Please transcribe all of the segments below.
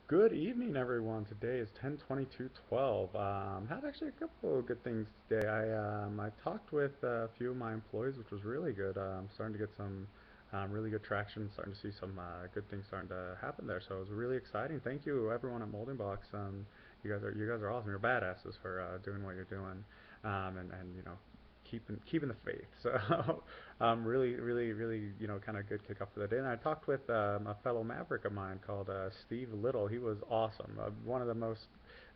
Good evening, everyone. Today is 10/22/12. Had actually a couple of good things today. I talked with a few of my employees, which was really good. Starting to get some really good traction. Starting to see some good things starting to happen there. So it was really exciting. Thank you, everyone at Molding Box. You guys are awesome. You're badasses for doing what you're doing, and keeping the faith. So really, kind of good kick off for the day. And I talked with a fellow Maverick of mine called Steve Little. He was awesome. One of the most.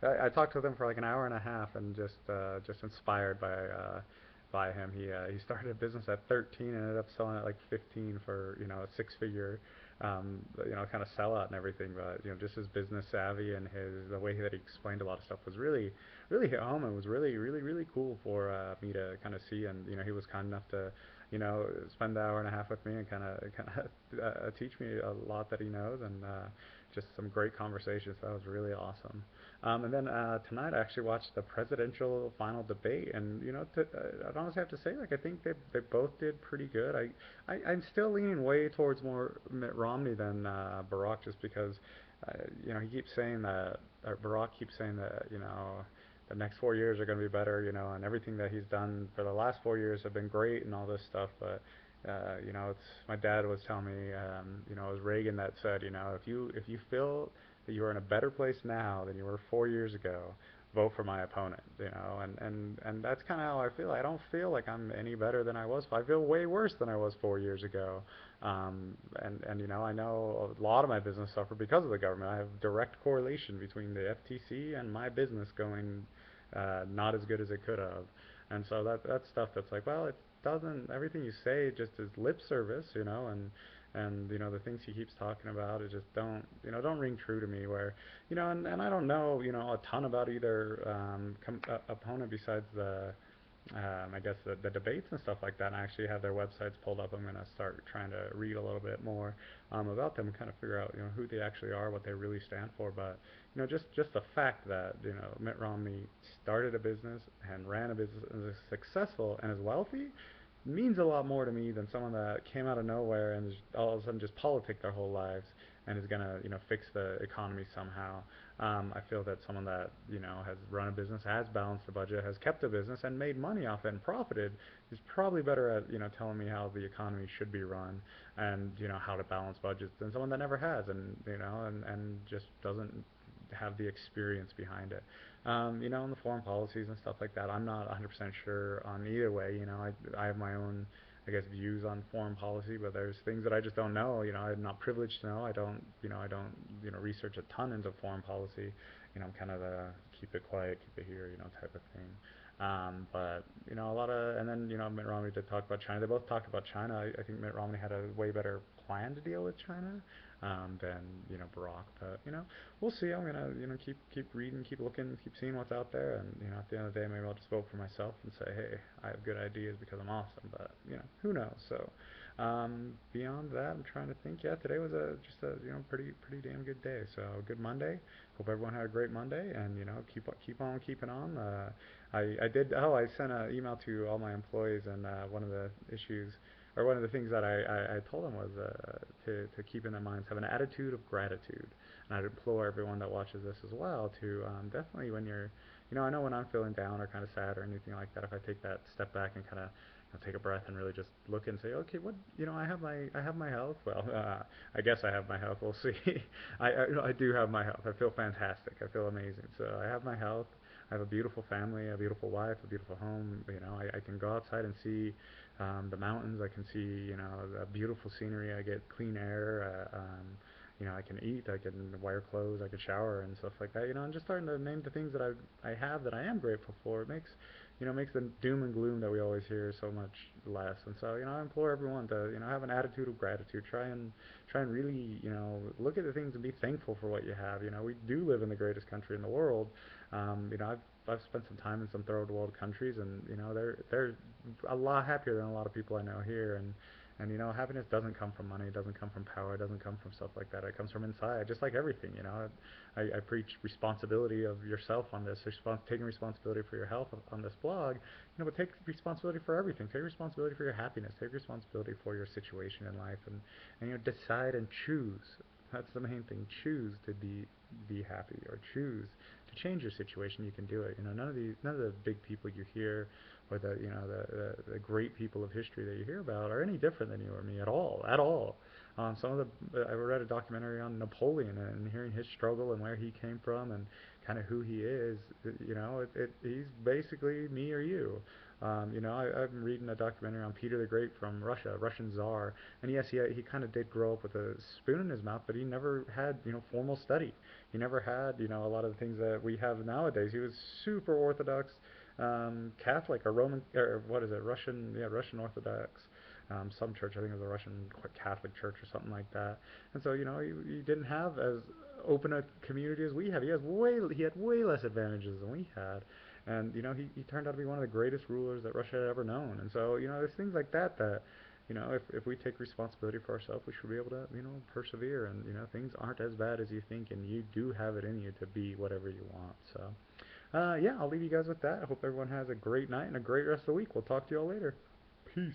I talked with him for like an hour and a half, and just inspired by him. He started a business at 13 and ended up selling at like 15 for a six-figure kind of sellout and everything. But just his business savvy and his the way that he explained a lot of stuff was really hit home and was really cool for me to kind of see. And he was kind enough to spend the hour and a half with me and kind of teach me a lot that he knows, and just some great conversations. That was really awesome. And then tonight I actually watched the presidential final debate, and I'd honestly have to say, like, I think they both did pretty good. I'm still leaning way towards more Mitt Romney than Barack, just because he keeps saying that, or Barack keeps saying that, the next 4 years are going to be better, and everything that he's done for the last 4 years have been great and all this stuff. But it's my dad was telling me, it was Reagan that said, if you feel that you are in a better place now than you were 4 years ago, vote for my opponent, and that's kind of how I feel. I don't feel like I'm any better than I was. I feel way worse than I was 4 years ago. And I know a lot of my business suffered because of the government. I have direct correlation between the FTC and my business going not as good as it could have. And so that's stuff that's like, well, it doesn't. Everything you say just is lip service, and the things he keeps talking about, it just don't ring true to me. Where and I don't know a ton about either opponent besides the I guess the debates and stuff like that. And I actually have their websites pulled up. I'm going to start trying to read a little bit more about them, kind of figure out who they actually are, what they really stand for. But just the fact that Mitt Romney started a business and ran a business and is successful and is wealthy means a lot more to me than someone that came out of nowhere and all of a sudden just politic their whole lives and is gonna fix the economy somehow. I feel that someone that has run a business, has balanced the budget, has kept a business and made money off it and profited is probably better at telling me how the economy should be run and how to balance budgets than someone that never has, and and just doesn't have the experience behind it. In the foreign policies and stuff like that, I'm not 100% sure on either way. I have my own, I guess, views on foreign policy, but there's things that I just don't know. I'm not privileged to know. I don't research a ton into foreign policy. I'm kind of the keep it quiet, keep it here, type of thing. But a lot of, and then Mitt Romney did talk about China. They both talked about China. I think Mitt Romney had a way better plan to deal with China than Barack. But we'll see. I'm gonna keep reading, keep looking, keep seeing what's out there, and at the end of the day, maybe I'll just vote for myself and say, hey, I have good ideas because I'm awesome. But who knows? So beyond that, I'm trying to think. Yeah, today was a just a pretty damn good day. So good Monday. Hope everyone had a great Monday, and keep on keeping on. I did. Oh, I sent an email to all my employees, and one of the issues, or one of the things that I told them was to keep in their minds, have an attitude of gratitude. And I'd implore everyone that watches this as well to definitely, when you're, I know when I'm feeling down or kind of sad or anything like that, if I take that step back and kind of take a breath and really just look and say, okay, what, I have my health. Well, I guess I have my health. We'll see. I do have my health. I feel fantastic. I feel amazing. So I have my health. I have a beautiful family, a beautiful wife, a beautiful home. I can go outside and see the mountains. I can see, the beautiful scenery. I get clean air. I can eat. I can wear clothes. I can shower and stuff like that. I'm just starting to name the things that I have that I am grateful for. It makes the doom and gloom that we always hear so much less. And so, I implore everyone to, have an attitude of gratitude. Try and really, look at the things and be thankful for what you have. We do live in the greatest country in the world. I've spent some time in some third world countries, and they're a lot happier than a lot of people I know here. And happiness doesn't come from money, it doesn't come from power, it doesn't come from stuff like that. It comes from inside, just like everything. I preach responsibility of yourself on this, taking responsibility for your health on this blog. But take responsibility for everything. Take responsibility for your happiness. Take responsibility for your situation in life, and decide and choose That's the main thing. Choose to be happy, or choose to change your situation. You can do it. None of the big people you hear, or the great people of history that you hear about are any different than you or me at all, at all. Some of the I read a documentary on Napoleon, and hearing his struggle and where he came from and kind of who he is. He's basically me or you. I'm reading a documentary on Peter the Great from Russia, Russian Tsar, and yes, he kind of did grow up with a spoon in his mouth, but he never had formal study. He never had a lot of the things that we have nowadays. He was super Orthodox, Catholic, or Roman, or what is it, Russian, yeah, Russian Orthodox. Some church, I think it was a Russian Catholic church or something like that. And so he didn't have as open a community as we have. He had way less advantages than we had. And he turned out to be one of the greatest rulers that Russia had ever known. And so there's things like that that if we take responsibility for ourselves, we should be able to, persevere. And, things aren't as bad as you think, and you do have it in you to be whatever you want. So, yeah, I'll leave you guys with that. I hope everyone has a great night and a great rest of the week. We'll talk to you all later. Peace.